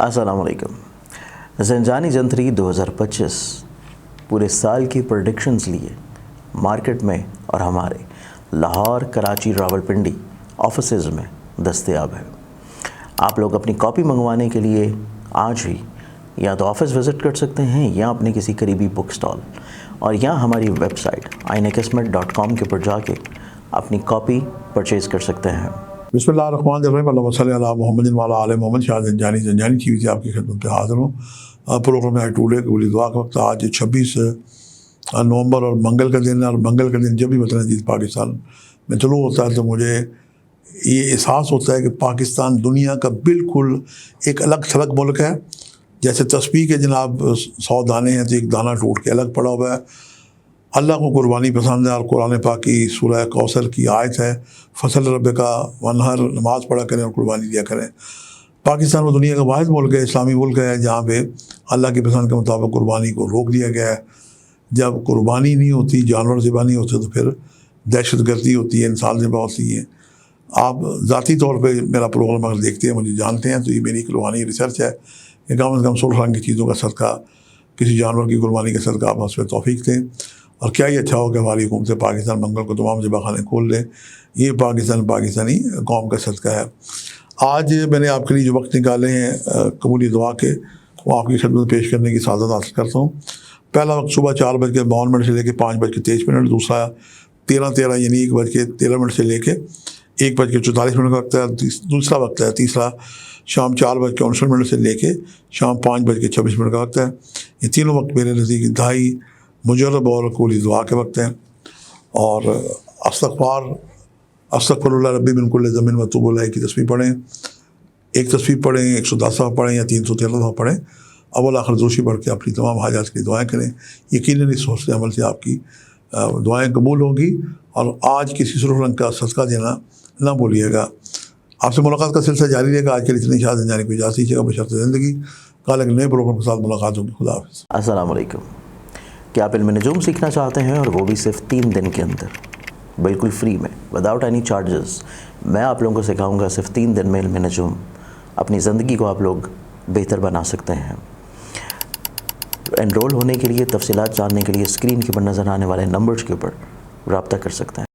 अस्सलाम वालेकुम। ज़ंजानी जंतरी 2025 पूरे साल की प्रेडिक्शंस लिए मार्केट में और हमारे लाहौर, कराची, रावलपिंडी ऑफिसेज़ में दस्तयाब है। आप लोग अपनी कॉपी मंगवाने के लिए आज ही या तो ऑफ़िस विज़िट कर सकते हैं या अपने किसी करीबी बुक स्टॉल और या हमारी वेबसाइट ainakismat.com के ऊपर जाके अपनी कॉपी परचेज़ कर सकते हैं। बिस्मिल्लाहिर्रहमानिर्रहीम, अल्लाहुम्मा सल्ली अला मुहम्मदिन व अला आले मोहम्मद। शाह ज़ंजानी टीवी से आपकी खिदमत पे हाज़िर हूँ। प्रोग्राम है टुडे कबूली दुआ का वक्त। आज 26 नवंबर और मंगल का दिन है, और मंगल का दिन जब भी वतन अज़ीज़ पाकिस्तान में तुलू होता है तो मुझे ये एहसास होता है कि पाकिस्तान दुनिया का बिल्कुल एक अलग थलग मुल्क है। जैसे तस्बीह के जनाब 100 दाने हैं तो एक दाना टूट के अलग पड़ा हुआ है। अल्लाह को कुर्बानी पसंद है और कुरान पाक की सूरह कौसर की आयत है, फसल रब का वनहर, नमाज़ पढ़ा करें और कुर्बानी दिया करें। पाकिस्तान वो दुनिया का वाहिद मुल्क है, इस्लामी मुल्क है, जहाँ पे अल्लाह की पसंद के मुताबिक कुर्बानी को रोक दिया गया है। जब कुर्बानी नहीं होती, जानवर ज़िबा नहीं होते, तो फिर दहशत गर्दी होती है, इंसान ज़िबा होती है। आप ज़ाती तौर पर मेरा प्रोग्राम अगर देखते हैं, मुझे जानते हैं, तो ये मेरी एक रूहानी रिसर्च है कि कम से कम 16 रंग की चीज़ों का सदका, किसी जानवर की कुर्बानी का सदका आप उस पर तौफीक दें। और क्या ही अच्छा हो कि हमारी हुकूमत पाकिस्तान मंगल को तमाम ज़िबा खाने खोल लें। ये पाकिस्तानी कौम का सदका है। आज मैंने आपके लिए जो वक्त निकाले हैं कबूली दुआ के, वो आपकी खिदमत पेश करने की सादत हासिल करता हूँ। पहला वक्त सुबह 4:52 से लेकर 5:23। दूसरा 13:13 यानी 1:13 से लेकर 1:44 का वक्त है। दूसरा वक्त है तीसरा शाम 4:59 से लेकर शाम 5:26 का वक्त है। ये तीनों वक्त मेरे नज़दीक इंतहाई मुजर्रब और कबूली दुआ के वक्त हैं। और अस्तग़फ़िरुल्लाह रब्बी मिन कुल्लि ज़ंबिन व अतूबु इलैह की तस्बीह पढ़ें। एक तस्बीह पढ़ें, 110 दफ़ा पढ़ें या 313 दफ़ा पढ़ें। अव्वल आखिर जोशी पढ़ के अपनी तमाम हाजात की दुआएँ करें। यकीनन इस हौसले अमल से आपकी दुआएँ कबूल होंगी। और आज किसी सुर्ख़ रंग का सदका देना ना भूलिएगा। आपसे मुलाकात का सिलसिला जारी रहेगा। आज के लिए इतनी शाह ज़ंजानी को इजाज़त दीजिएगा बशर्ते ज़िंदगी। कल एक नए प्रोग्राम के साथ मुलाकात होगी। खुदा हाफ़िज़। अस्सलाम वालेकुम। क्या आप इल्म नजूम सीखना चाहते हैं और वो भी सिर्फ 3 दिन के अंदर, बिल्कुल फ्री में, विदाउट एनी चार्जेस? मैं आप लोगों को सिखाऊंगा सिर्फ 3 दिन में इल्म नजूम। अपनी ज़िंदगी को आप लोग बेहतर बना सकते हैं। एनरोल होने के लिए, तफसीलात जानने के लिए स्क्रीन के ऊपर नज़र आने वाले नंबर्स के ऊपर रब्ता कर सकते हैं।